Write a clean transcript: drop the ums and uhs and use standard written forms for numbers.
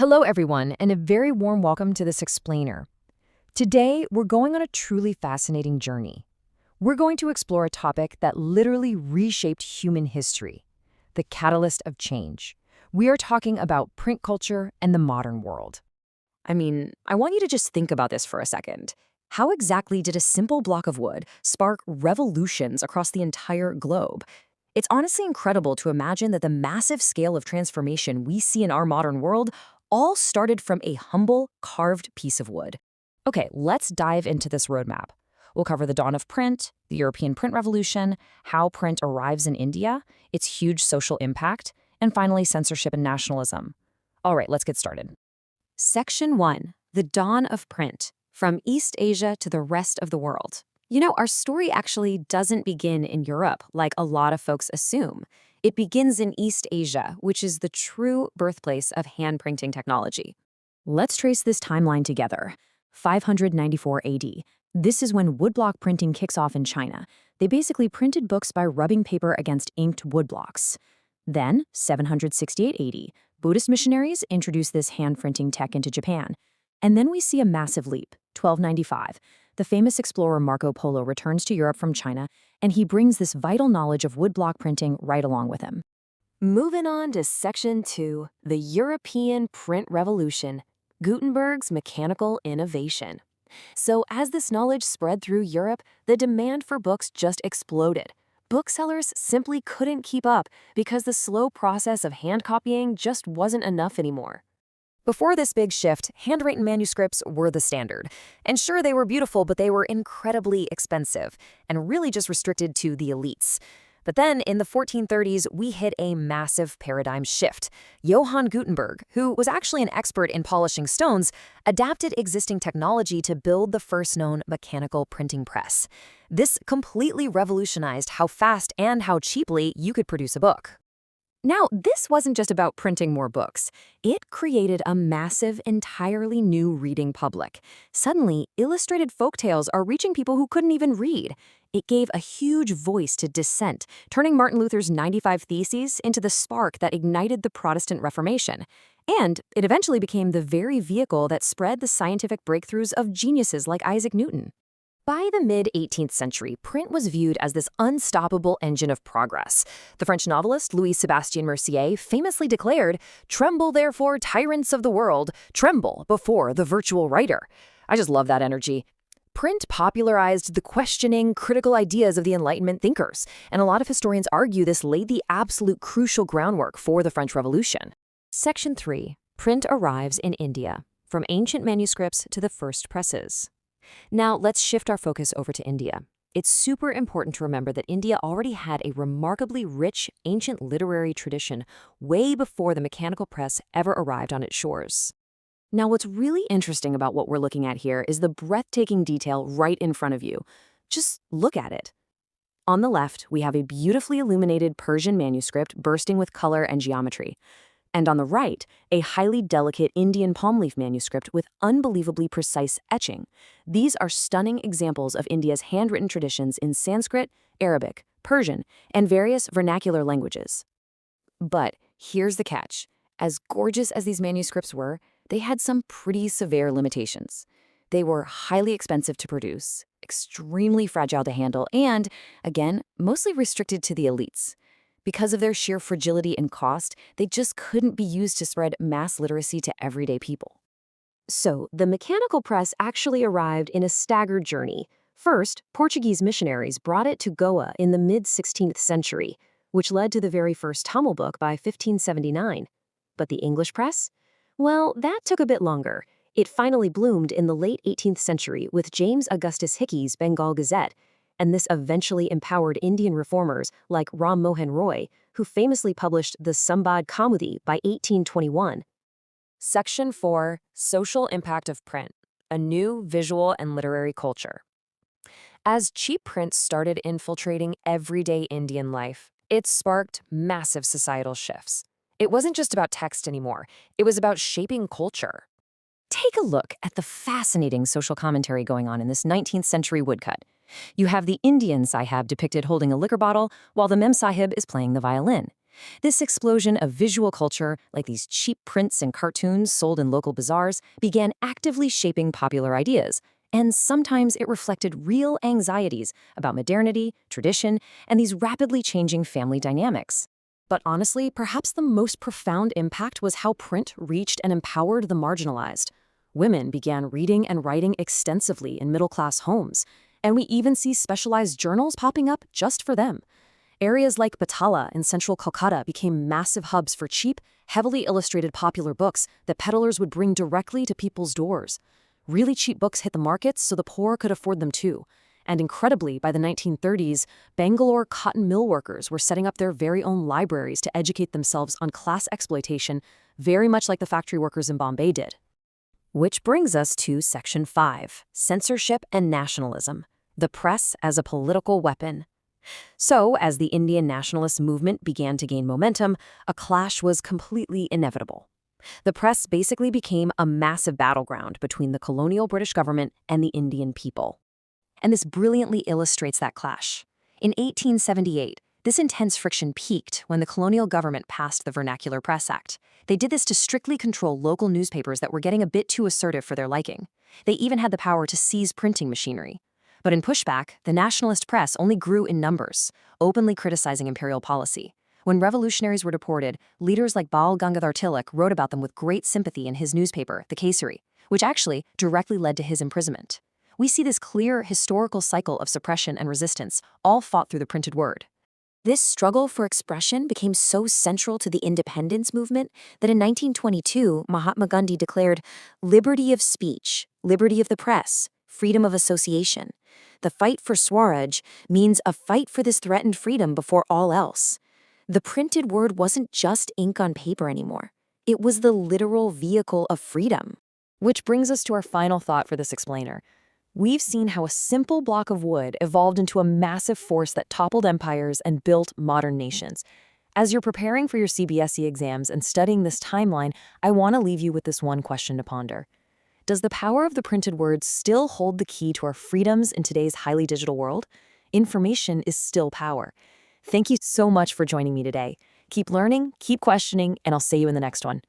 Hello, everyone, and a very warm welcome to this explainer. Today, we're going on a truly fascinating journey. We're going to explore a topic that literally reshaped human history, the catalyst of change. We are talking about print culture and the modern world. I want you to just think about this for a second. How exactly did a simple block of wood spark revolutions across the entire globe? It's honestly incredible to imagine that the massive scale of transformation we see in our modern world all started from a humble, carved piece of wood. Okay, let's dive into this roadmap. We'll cover the dawn of print, the European print revolution, how print arrives in India, its huge social impact, and finally, censorship and nationalism. All right, let's get started. Section 1. The Dawn of Print, from East Asia to the rest of the world. Our story actually doesn't begin in Europe, like a lot of folks assume. It begins in East Asia, which is the true birthplace of hand printing technology. Let's trace this timeline together. 594 AD. This is when woodblock printing kicks off in China. They basically printed books by rubbing paper against inked woodblocks. Then, 768 AD. Buddhist missionaries introduced this hand-printing tech into Japan. And then we see a massive leap, 1295. The famous explorer Marco Polo returns to Europe from China, and he brings this vital knowledge of woodblock printing right along with him. Moving on to Section 2, the European Print Revolution, Gutenberg's mechanical innovation. So as this knowledge spread through Europe, the demand for books just exploded. Booksellers simply couldn't keep up because the slow process of hand copying just wasn't enough anymore. Before this big shift, handwritten manuscripts were the standard. And sure, they were beautiful, but they were incredibly expensive and really just restricted to the elites. But then, in the 1430s, we hit a massive paradigm shift. Johann Gutenberg, who was actually an expert in polishing stones, adapted existing technology to build the first known mechanical printing press. This completely revolutionized how fast and how cheaply you could produce a book. Now, this wasn't just about printing more books. It created a massive, entirely new reading public. Suddenly, illustrated folktales are reaching people who couldn't even read. It gave a huge voice to dissent, turning Martin Luther's 95 Theses into the spark that ignited the Protestant Reformation. And it eventually became the very vehicle that spread the scientific breakthroughs of geniuses like Isaac Newton. By the mid-18th century, print was viewed as this unstoppable engine of progress. The French novelist Louis-Sébastien Mercier famously declared, "Tremble, therefore, tyrants of the world, tremble before the virtual writer." I just love that energy. Print popularized the questioning, critical ideas of the Enlightenment thinkers, and a lot of historians argue this laid the absolute crucial groundwork for the French Revolution. Section 3. Print arrives in India, from ancient manuscripts to the first presses. Now, let's shift our focus over to India. It's super important to remember that India already had a remarkably rich, ancient literary tradition way before the mechanical press ever arrived on its shores. Now, what's really interesting about what we're looking at here is the breathtaking detail right in front of you. Just look at it. On the left, we have a beautifully illuminated Persian manuscript bursting with color and geometry. And on the right, a highly delicate Indian palm leaf manuscript with unbelievably precise etching. These are stunning examples of India's handwritten traditions in Sanskrit, Arabic, Persian, and various vernacular languages. But here's the catch. As gorgeous as these manuscripts were, they had some pretty severe limitations. They were highly expensive to produce, extremely fragile to handle, and, again, mostly restricted to the elites. Because of their sheer fragility and cost, they just couldn't be used to spread mass literacy to everyday people. So, the mechanical press actually arrived in a staggered journey. First, Portuguese missionaries brought it to Goa in the mid-16th century, which led to the very first Tamil book by 1579. But the English press? Well, that took a bit longer. It finally bloomed in the late 18th century with James Augustus Hickey's Bengal Gazette, and this eventually empowered Indian reformers like Ram Mohan Roy, who famously published the Sambad Kaumudi by 1821. Section 4. Social Impact of Print, a New Visual and Literary Culture. As cheap print started infiltrating everyday Indian life, it sparked massive societal shifts. It wasn't just about text anymore, it was about shaping culture. Take a look at the fascinating social commentary going on in this 19th century woodcut. You have the Indian Sahib depicted holding a liquor bottle, while the Mem Sahib is playing the violin. This explosion of visual culture, like these cheap prints and cartoons sold in local bazaars, began actively shaping popular ideas, and sometimes it reflected real anxieties about modernity, tradition, and these rapidly changing family dynamics. But honestly, perhaps the most profound impact was how print reached and empowered the marginalized. Women began reading and writing extensively in middle-class homes, and we even see specialized journals popping up just for them. Areas like Batala in central Kolkata became massive hubs for cheap, heavily illustrated popular books that peddlers would bring directly to people's doors. Really cheap books hit the markets so the poor could afford them too. And incredibly, by the 1930s, Bangalore cotton mill workers were setting up their very own libraries to educate themselves on class exploitation, very much like the factory workers in Bombay did. Which brings us to Section 5, Censorship and Nationalism, the press as a political weapon. So, as the Indian nationalist movement began to gain momentum, a clash was completely inevitable. The press basically became a massive battleground between the colonial British government and the Indian people. And this brilliantly illustrates that clash. In 1878, this intense friction peaked when the colonial government passed the Vernacular Press Act. They did this to strictly control local newspapers that were getting a bit too assertive for their liking. They even had the power to seize printing machinery. But in pushback, the nationalist press only grew in numbers, openly criticizing imperial policy. When revolutionaries were deported, leaders like Bal Gangadhar Tilak wrote about them with great sympathy in his newspaper, the Kesari, which actually directly led to his imprisonment. We see this clear historical cycle of suppression and resistance, all fought through the printed word. This struggle for expression became so central to the independence movement that in 1922, Mahatma Gandhi declared liberty of speech, liberty of the press, freedom of association. The fight for Swaraj means a fight for this threatened freedom before all else. The printed word wasn't just ink on paper anymore. It was the literal vehicle of freedom. Which brings us to our final thought for this explainer. We've seen how a simple block of wood evolved into a massive force that toppled empires and built modern nations. As you're preparing for your CBSE exams and studying this timeline, I want to leave you with this one question to ponder. Does the power of the printed word still hold the key to our freedoms in today's highly digital world? Information is still power. Thank you so much for joining me today. Keep learning, keep questioning, and I'll see you in the next one.